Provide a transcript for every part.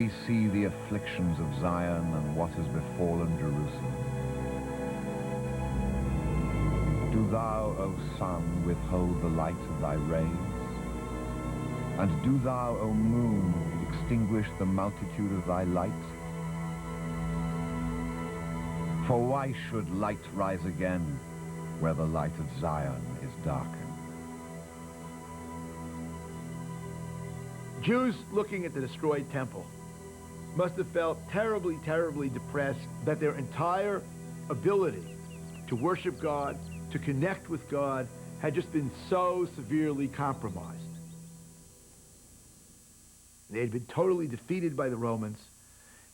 We see the afflictions of Zion and what has befallen Jerusalem. Do thou, O sun, withhold the light of thy rays? And do thou, O moon, extinguish the multitude of thy light? For why should light rise again where the light of Zion is darkened? Jews looking at the destroyed temple must have felt terribly, terribly depressed that their entire ability to worship God, to connect with God, had just been so severely compromised. They had been totally defeated by the Romans,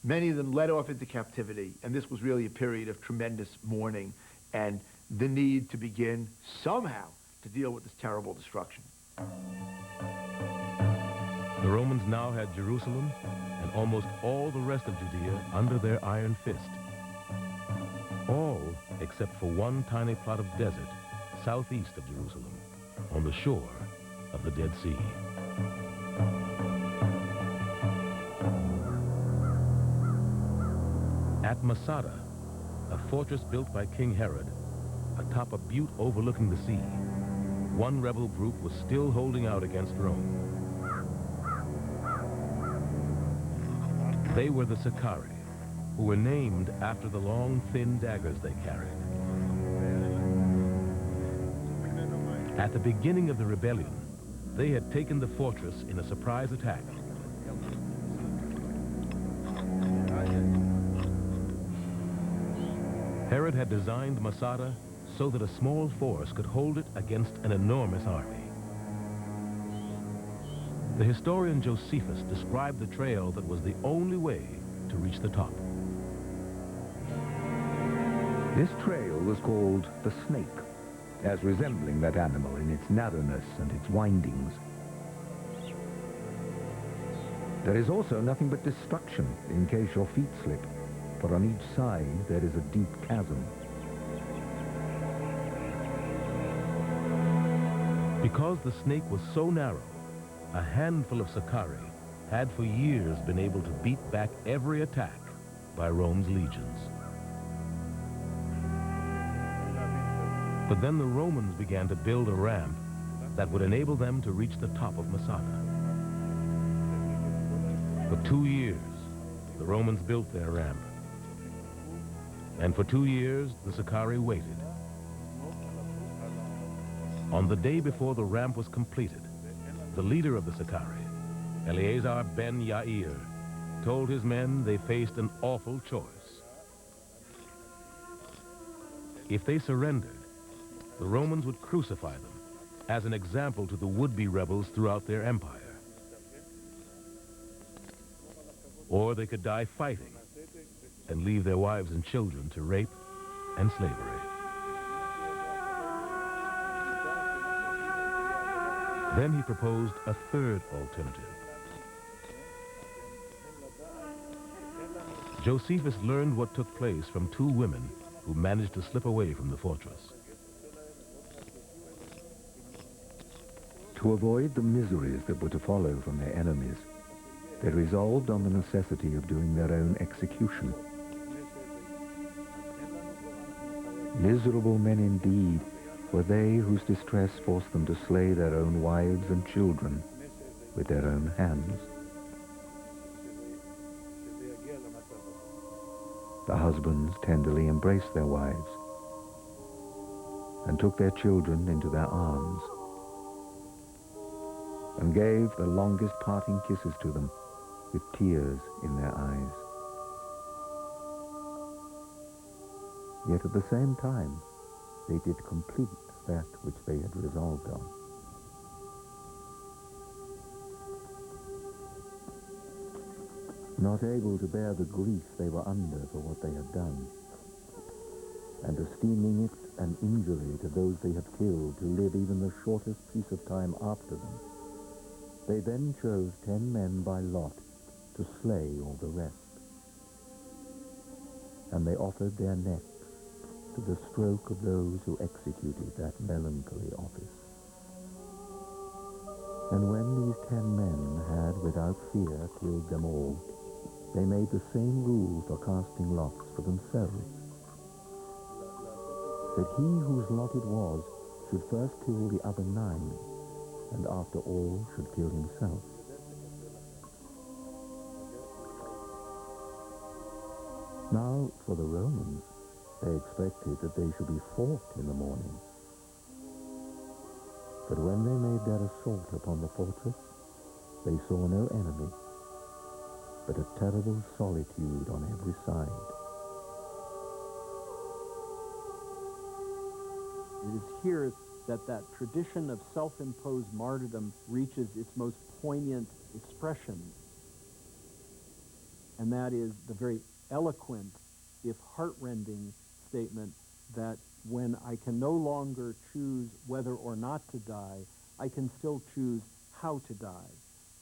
many of them led off into captivity, and this was really a period of tremendous mourning and the need to begin somehow to deal with this terrible destruction. The Romans now had Jerusalem and almost all the rest of Judea under their iron fist. All except for one tiny plot of desert southeast of Jerusalem, on the shore of the Dead Sea. At Masada, a fortress built by King Herod, atop a butte overlooking the sea, one rebel group was still holding out against Rome. They were the Sicarii, who were named after the long, thin daggers they carried. At the beginning of the rebellion, they had taken the fortress in a surprise attack. Herod had designed Masada so that a small force could hold it against an enormous army. The historian Josephus described the trail that was the only way to reach the top. This trail was called the Snake, as resembling that animal in its narrowness and its windings. There is also nothing but destruction in case your feet slip, for on each side there is a deep chasm. Because the snake was so narrow, a handful of Sicarii had for years been able to beat back every attack by Rome's legions. But then the Romans began to build a ramp that would enable them to reach the top of Masada. For 2 years, the Romans built their ramp. And for 2 years, the Sicarii waited. On the day before the ramp was completed, the leader of the Sicarii, Eleazar ben Yair, told his men they faced an awful choice. If they surrendered, the Romans would crucify them as an example to the would-be rebels throughout their empire. Or they could die fighting and leave their wives and children to rape and slavery. Then he proposed a third alternative. Josephus learned what took place from 2 women who managed to slip away from the fortress. To avoid the miseries that were to follow from their enemies, they resolved on the necessity of doing their own execution. Miserable men indeed were they whose distress forced them to slay their own wives and children with their own hands. The husbands tenderly embraced their wives and took their children into their arms and gave the longest parting kisses to them with tears in their eyes. Yet at the same time, they did complete that which they had resolved on. Not able to bear the grief they were under for what they had done, and esteeming it an injury to those they had killed to live even the shortest piece of time after them, they then chose 10 men by lot to slay all the rest. And they offered their necks to the stroke of those who executed that melancholy office. And when these 10 men had without fear killed them all, They made the same rule for casting lots for themselves, that he whose lot it was should first kill the other 9, and after all should kill himself. Now, for the Romans, they expected that they should be fought in the morning. But when they made their assault upon the fortress, they saw no enemy, but a terrible solitude on every side. It is here that that tradition of self-imposed martyrdom reaches its most poignant expression, and that is the very eloquent, if heart-rending, statement that when I can no longer choose whether or not to die, I can still choose how to die.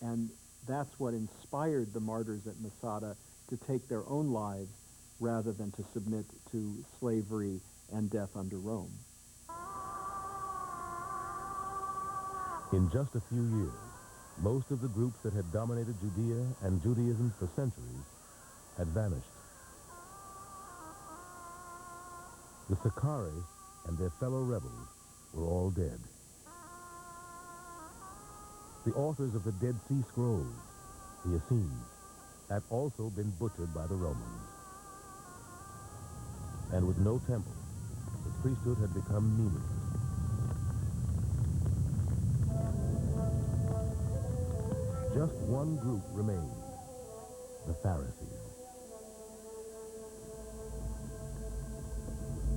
And that's what inspired the martyrs at Masada to take their own lives rather than to submit to slavery and death under Rome. In just a few years, most of the groups that had dominated Judea and Judaism for centuries had vanished. The Sicarii and their fellow rebels were all dead. The authors of the Dead Sea Scrolls, the Essenes, had also been butchered by the Romans. And with no temple, the priesthood had become meaningless. Just one group remained, the Pharisees.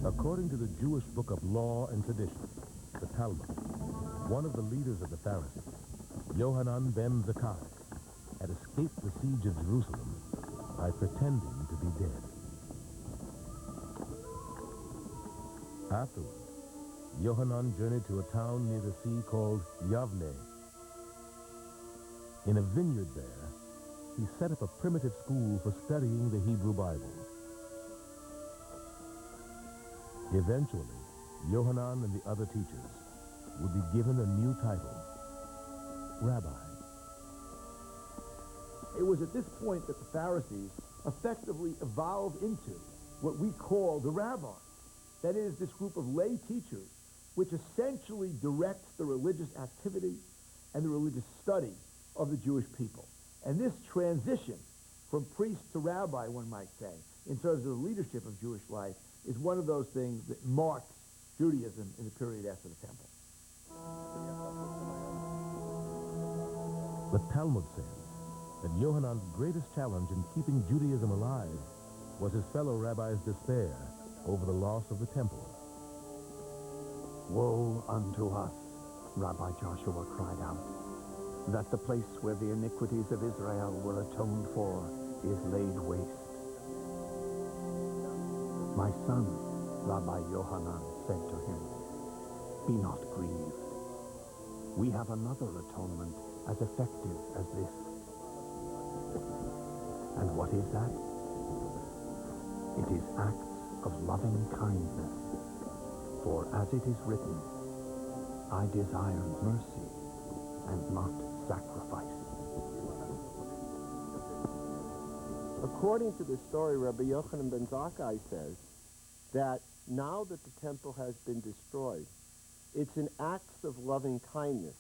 According to the Jewish book of law and tradition, the Talmud, one of the leaders of the Pharisees, Yohanan ben Zakkai, had escaped the siege of Jerusalem by pretending to be dead. Afterward, Yohanan journeyed to a town near the sea called Yavne. In a vineyard there, he set up a primitive school for studying the Hebrew Bible. Eventually, Yohanan and the other teachers would be given a new title, Rabbi. It was at this point that the Pharisees effectively evolved into what we call the rabbis. That is, this group of lay teachers, which essentially directs the religious activity and the religious study of the Jewish people. And this transition from priest to rabbi, one might say, in terms of the leadership of Jewish life, is one of those things that marks Judaism in the period after the temple. The Talmud says that Yohanan's greatest challenge in keeping Judaism alive was his fellow rabbis' despair over the loss of the temple. Woe unto us, Rabbi Joshua cried out, that the place where the iniquities of Israel were atoned for is laid waste. My son, Rabbi Yohanan said to him, be not grieved. We have another atonement as effective as this. And what is that? It is acts of loving kindness. For as it is written, I desire mercy and not sacrifice. According to this story, Rabbi Yochanan ben Zakkai says that now that the temple has been destroyed, it's in acts of loving kindness,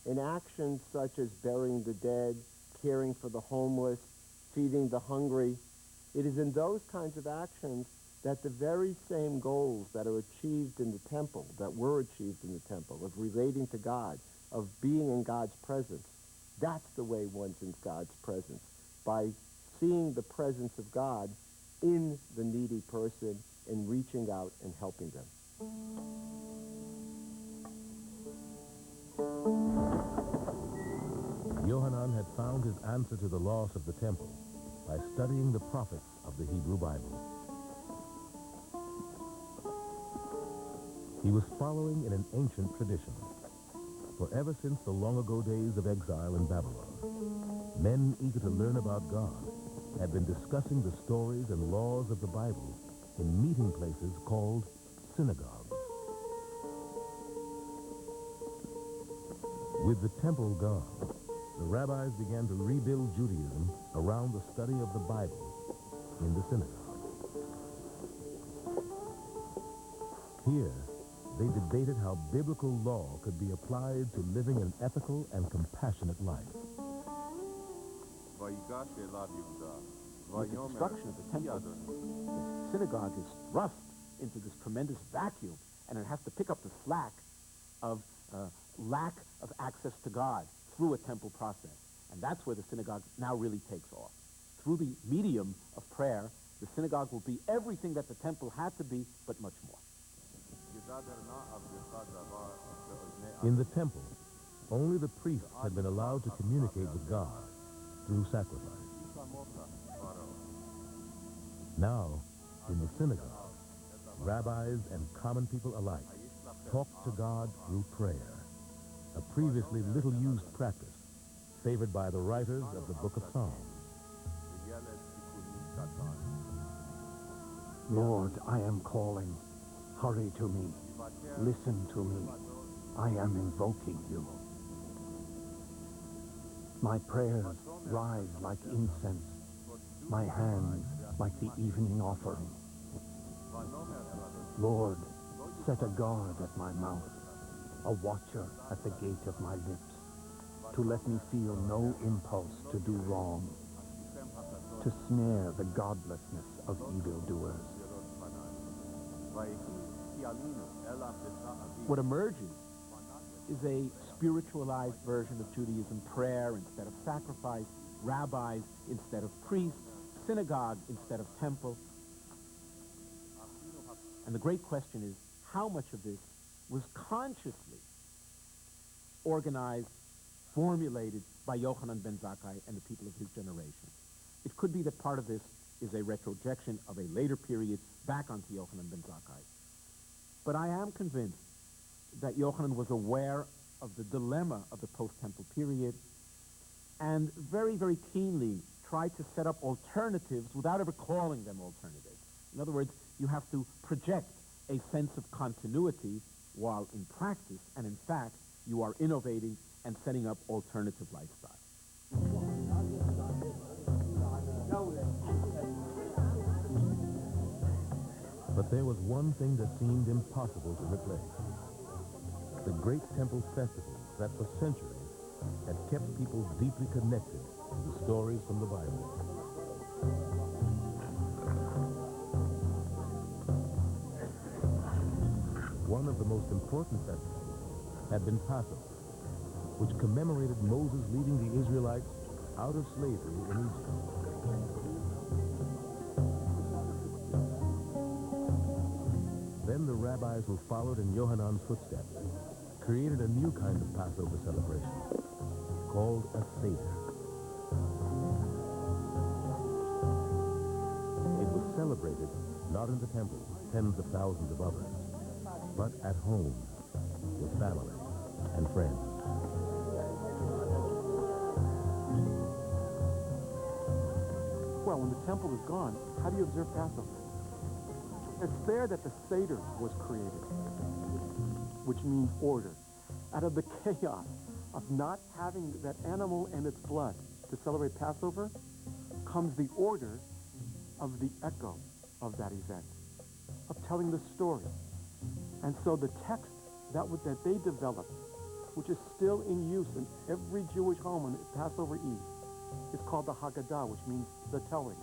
in actions such as burying the dead, caring for the homeless, feeding the hungry. It is in those kinds of actions that the very same goals that are achieved in the temple, that were achieved in the temple, of relating to God, of being in God's presence, that's the way one's in God's presence, by seeing the presence of God in the needy person and reaching out and helping them. Yohanan had found his answer to the loss of the temple by studying the prophets of the Hebrew Bible. He was following in an ancient tradition. For ever since the long-ago days of exile in Babylon, men eager to learn about God had been discussing the stories and laws of the Bible in meeting places called synagogues. With the temple gone, the rabbis began to rebuild Judaism around the study of the Bible in the synagogue. Here, they debated how biblical law could be applied to living an ethical and compassionate life. With the destruction of the temple, the synagogue is thrust into this tremendous vacuum, and it has to pick up the slack of lack of access to God through a temple process. And that's where the synagogue now really takes off. Through the medium of prayer, the synagogue will be everything that the temple had to be, but much more. In the temple, only the priests had been allowed to communicate with God through sacrifice. Now, in the synagogue, rabbis and common people alike talked to God through prayer, a previously little used practice favored by the writers of the Book of Psalms. Lord, I am calling. Hurry to me. Listen to me. I am invoking you. My prayers rise like incense, my hands like the evening offering. Lord, set a guard at my mouth, a watcher at the gate of my lips, to let me feel no impulse to do wrong, to snare the godlessness of evildoers. What emerges is a spiritualized version of Judaism: prayer instead of sacrifice, rabbis instead of priests, synagogue instead of temple. And the great question is, how much of this was consciously organized, formulated by Yochanan ben Zakkai and the people of his generation? It could be that part of this is a retrojection of a later period back onto Yochanan ben Zakkai. But I am convinced that Yochanan was aware of the dilemma of the post-temple period and very, very keenly tried to set up alternatives without ever calling them alternatives. In other words, you have to project a sense of continuity while in practice, and in fact, you are innovating and setting up alternative lifestyles. But there was one thing that seemed impossible to replace: the great temple festivals that for centuries had kept people deeply connected to the stories from the Bible. One of the most important festivals had been Passover, which commemorated Moses leading the Israelites out of slavery in Egypt. Then the rabbis who followed in Yohanan's footsteps created a new kind of Passover celebration called a Seder. It was celebrated not in the temples with tens of thousands of others, but at home with family and friends. Well, when the temple is gone, how do you observe Passover? It's there that the Seder was created, which means order. Out of the chaos of not having that animal and its blood to celebrate Passover comes the order of the echo of that event, of telling the story. And so the text that they developed, which is still in use in every Jewish home on Passover Eve, is called the Haggadah, which means the telling.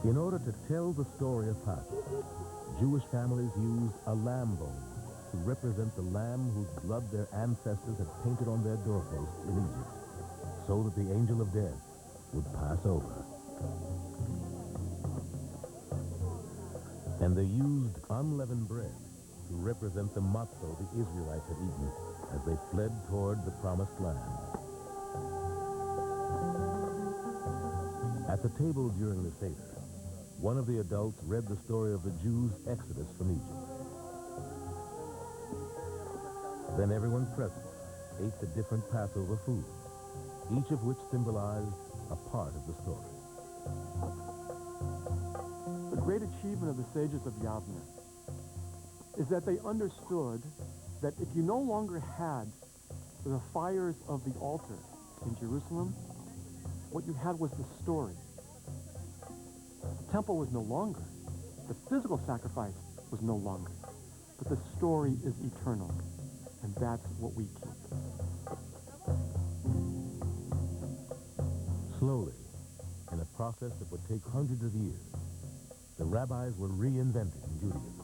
In order to tell the story of Passover, Jewish families used a lamb bone to represent the lamb whose blood their ancestors had painted on their doorposts in Egypt, so that the angel of death would pass over. And they used unleavened bread to represent the matzo the Israelites had eaten as they fled toward the promised land. At the table during the Seder, one of the adults read the story of the Jews' exodus from Egypt. Then everyone present ate the different Passover foods, each of which symbolized a part of the story. The great achievement of the sages of Yavne is that they understood that if you no longer had the fires of the altar in Jerusalem, what you had was the story. The temple was no longer. The physical sacrifice was no longer. But the story is eternal, and that's what we keep. Slowly, in a process that would take hundreds of years, the rabbis were reinventing Judaism.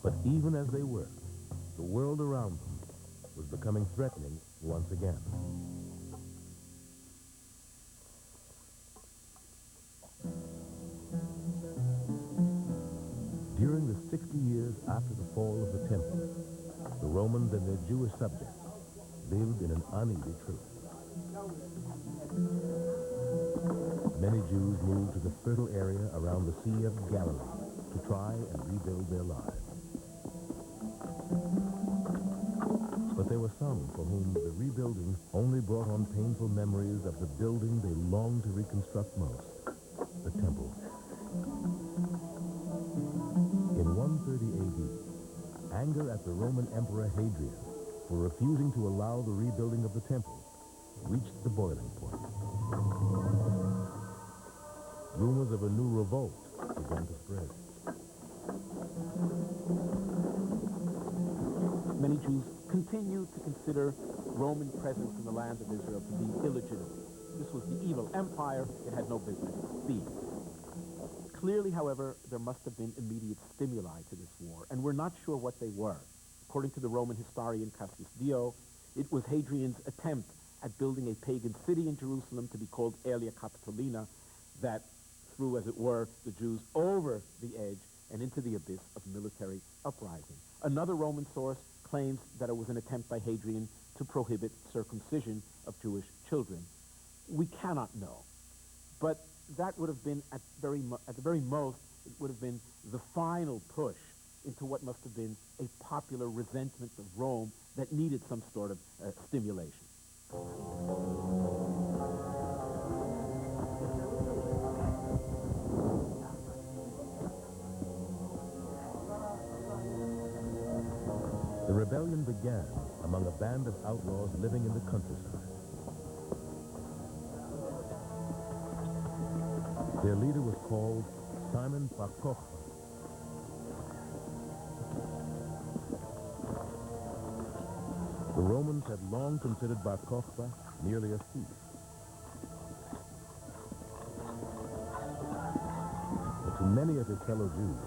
But even as they were, the world around them was becoming threatening once again. During the 60 years after the fall of the temple, the Romans and their Jewish subjects lived in an uneasy truce. Many Jews moved to the fertile area around the Sea of Galilee to try and rebuild their lives. But there were some for whom the rebuilding only brought on painful memories of the building they longed to reconstruct most, the temple. In 130 AD, anger at the Roman Emperor Hadrian for refusing to allow the rebuilding of the temple reached the boiling point. Rumors of a new revolt began to spread. Many Jews continued to consider Roman presence in the land of Israel to be illegitimate. This was the evil empire. It had no business being. Clearly, however, there must have been immediate stimuli to this war, and we're not sure what they were. According to the Roman historian Cassius Dio, it was Hadrian's attempt at building a pagan city in Jerusalem to be called Aelia Capitolina that threw, as it were, the Jews over the edge and into the abyss of military uprising. Another Roman source claims that it was an attempt by Hadrian to prohibit circumcision of Jewish children. We cannot know, but that would have been, at the very most, it would have been the final push into what must have been a popular resentment of Rome that needed some sort of stimulation. The rebellion began among a band of outlaws living in the countryside. Their leader was called Simon Bar Kokhba. The Romans had long considered Bar Kokhba merely a thief. But to many of his fellow Jews,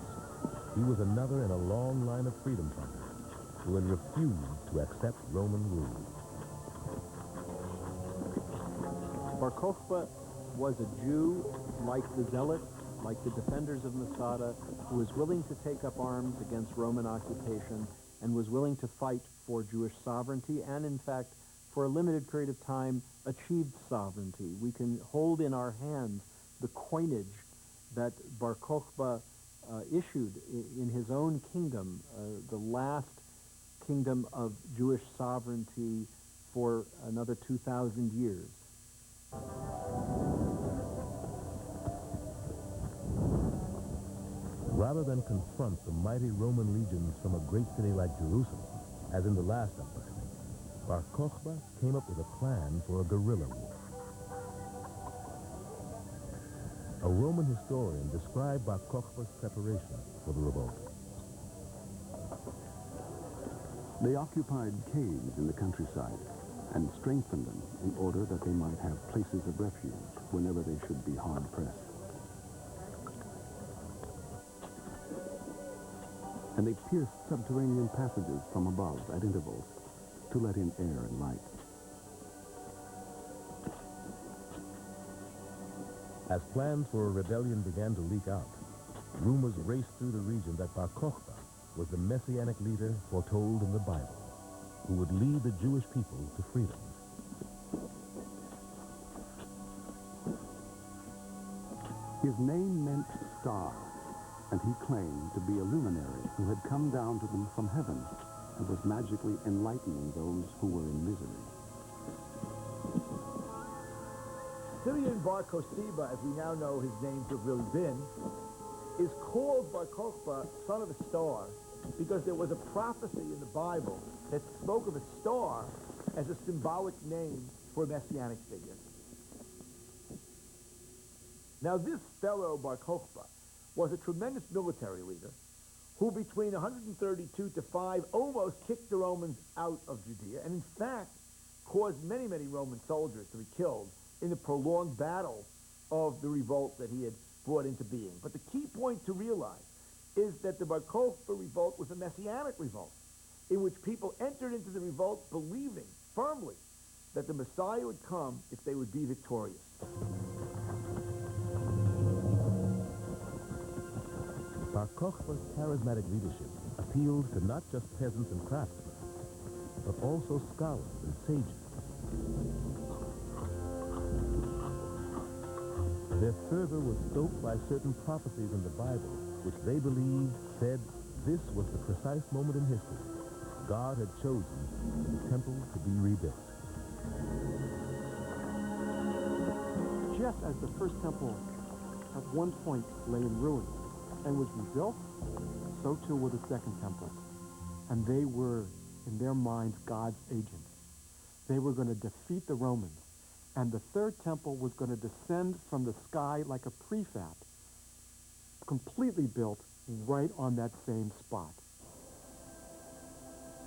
he was another in a long line of freedom fighters who had refused to accept Roman rule. Bar Kokhba was a Jew, like the Zealots, like the defenders of Masada, who was willing to take up arms against Roman occupation and was willing to fight for Jewish sovereignty and, in fact, for a limited period of time, achieved sovereignty. We can hold in our hands the coinage that Bar Kokhba issued in his own kingdom, the last kingdom of Jewish sovereignty for another 2,000 years. Rather than confront the mighty Roman legions from a great city like Jerusalem, as in the last uprising, Bar Kokhba came up with a plan for a guerrilla war. A Roman historian described Bar Kokhba's preparation for the revolt. They occupied caves in the countryside and strengthened them in order that they might have places of refuge whenever they should be hard-pressed. And they pierced subterranean passages from above at intervals to let in air and light. As plans for a rebellion began to leak out, rumors raced through the region that Bar Kokhba was the messianic leader foretold in the Bible, who would lead the Jewish people to freedom. His name meant star, and he claimed to be a luminary who had come down to them from heaven and was magically enlightening those who were in misery. Syrian Bar Kokhba, as we now know his name to have really been, is called Bar Kokhba, son of a star, because there was a prophecy in the Bible that spoke of a star as a symbolic name for a messianic figure. Now this fellow Bar Kokhba was a tremendous military leader who between 132 to 5 almost kicked the Romans out of Judea, and in fact caused many, many Roman soldiers to be killed in the prolonged battle of the revolt that he had brought into being. But the key point to realize is that the Bar Kokhba revolt was a messianic revolt in which people entered into the revolt believing firmly that the Messiah would come if they would be victorious. Bar Kokhba's charismatic leadership appealed to not just peasants and craftsmen, but also scholars and sages. Their fervor was stoked by certain prophecies in the Bible, which they believed said this was the precise moment in history God had chosen for the temple to be rebuilt. Just as the first temple at one point lay in ruins and was rebuilt, so too were the second temple. And they were, in their minds, God's agents. They were going to defeat the Romans. And the third temple was going to descend from the sky like a prefab, completely built right on that same spot.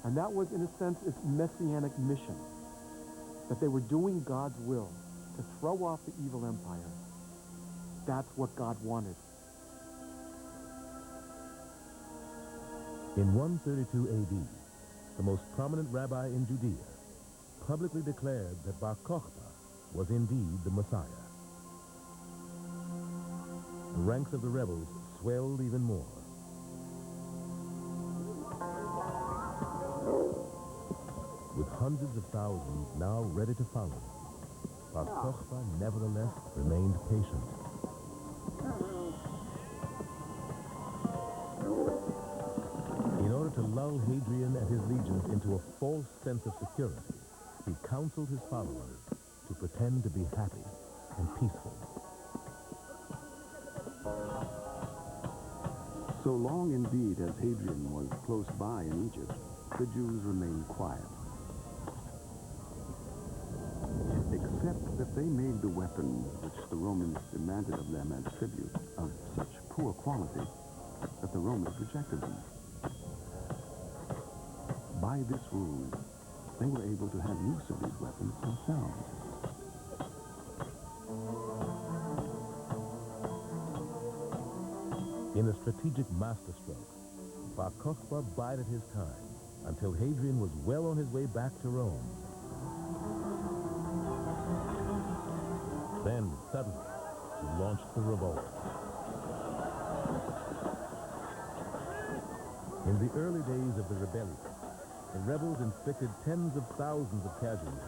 And that was, in a sense, its messianic mission, that they were doing God's will to throw off the evil empire. That's what God wanted. In 132 AD, the most prominent rabbi in Judea publicly declared that Bar Kokhba was indeed the Messiah. The ranks of the rebels swelled even more. With hundreds of thousands now ready to follow, Bar Kokhba nevertheless remained patient. In order to lull Hadrian and his legions into a false sense of security, he counseled his followers to pretend to be happy and peaceful. So long indeed as Hadrian was close by in Egypt, the Jews remained quiet. Except that they made the weapons which the Romans demanded of them as tribute of such poor quality that the Romans rejected them. By this rule, they were able to have use of these weapons themselves. In a strategic masterstroke, Bar Kokhba bided his time until Hadrian was well on his way back to Rome. Then, suddenly, he launched the revolt. In the early days of the rebellion, the rebels inflicted tens of thousands of casualties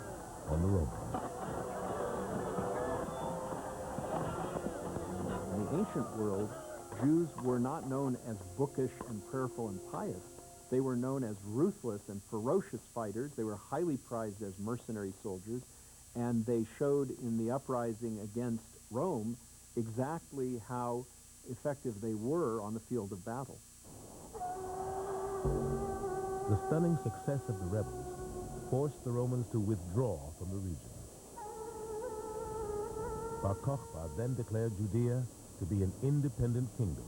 on the Romans. In the ancient world, Jews were not known as bookish and prayerful and pious. They were known as ruthless and ferocious fighters. They were highly prized as mercenary soldiers, and they showed in the uprising against Rome exactly how effective they were on the field of battle. The stunning success of the rebels forced the Romans to withdraw from the region. Bar Kokhba then declared Judea to be an independent kingdom.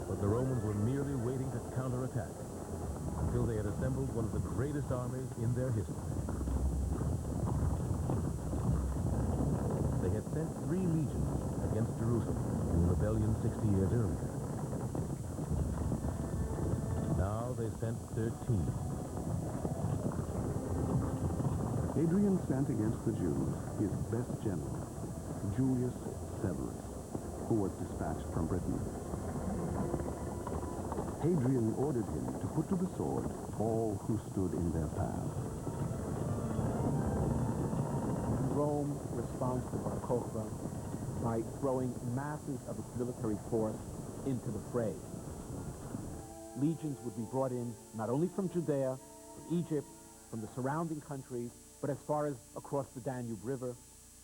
But the Romans were merely waiting to counterattack until they had assembled one of the greatest armies in their history. They had sent 3 legions against Jerusalem in rebellion 60 years earlier. Now they sent 13. Hadrian sent against the Jews his best general, Julius Severus, who was dispatched from Britain. Hadrian ordered him to put to the sword all who stood in their path. Rome responds to Bar Kokhba by throwing masses of its military force into the fray. Legions would be brought in not only from Judea, from Egypt, from the surrounding countries, but as far as across the Danube River,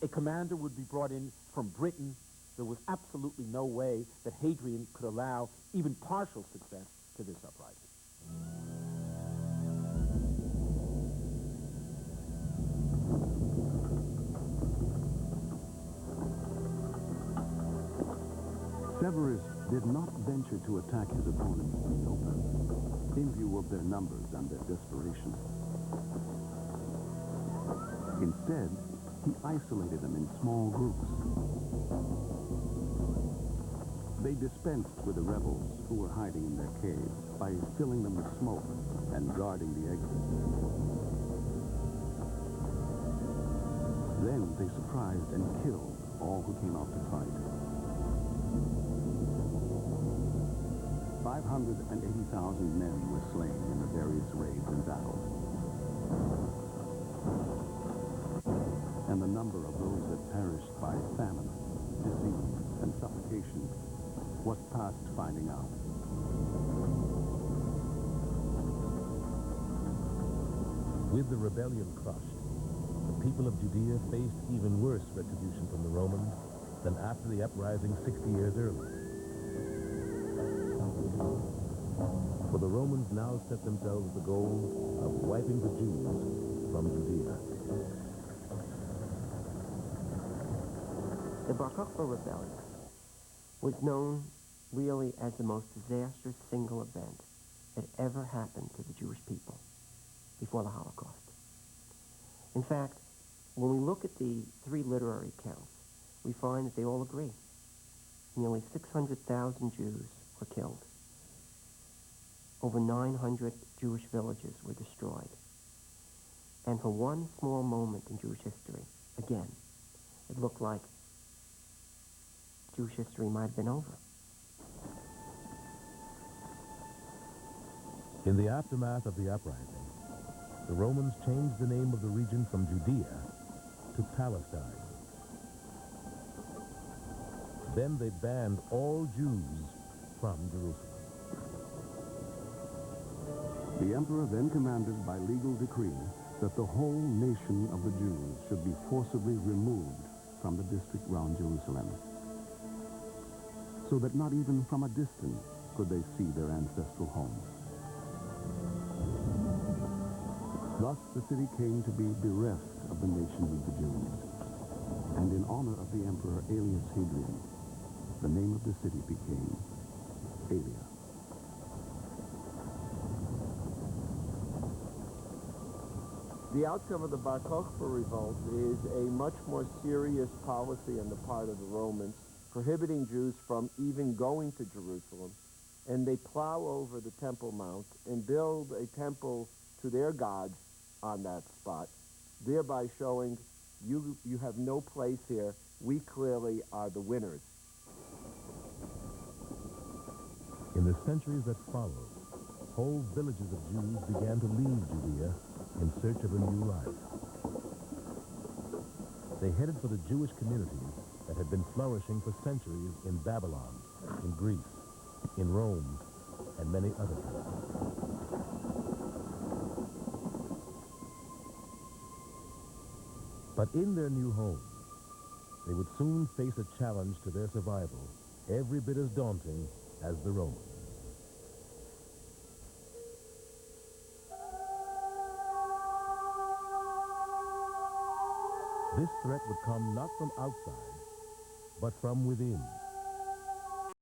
A commander would be brought in from Britain. There was absolutely no way that Hadrian could allow even partial success to this uprising. Severus did not venture to attack his opponents in the open, in view of their numbers and their desperation. Instead, he isolated them in small groups. They dispensed with the rebels who were hiding in their caves by filling them with smoke and guarding the exits. Then they surprised and killed all who came out to fight. 580,000 men were slain in the various raids and battles. And the number of those that perished by famine, disease, and suffocation was past finding out. With the rebellion crushed, the people of Judea faced even worse retribution from the Romans than after the uprising 60 years earlier. For the Romans now set themselves the goal of wiping the Jews from Judea. The Bar Kokhba rebellion was known really as the most disastrous single event that ever happened to the Jewish people before the Holocaust. In fact, when we look at the three literary accounts, we find that they all agree. Nearly 600,000 Jews were killed. Over 900 Jewish villages were destroyed. And for one small moment in Jewish history, again, it looked like Jewish history might have been over. In the aftermath of the uprising, the Romans changed the name of the region from Judea to Palestine. Then they banned all Jews from Jerusalem. The emperor then commanded by legal decree that the whole nation of the Jews should be forcibly removed from the district round Jerusalem, so that not even from a distance could they see their ancestral home. Thus the city came to be bereft of the nation of the Jews, and in honor of the emperor Aelius Hadrian, the name of the city became Aelia. The outcome of the Bar Kokhba revolt is a much more serious policy on the part of the Romans, prohibiting Jews from even going to Jerusalem, and they plow over the Temple Mount and build a temple to their gods on that spot, thereby showing you have no place here. We clearly are the winners. In the centuries that followed, whole villages of Jews began to leave Judea in search of a new life. They headed for the Jewish communities that had been flourishing for centuries in Babylon, in Greece, in Rome, and many other places. But in their new homes, they would soon face a challenge to their survival, every bit as daunting as the Romans. This threat would come not from outside, but from within.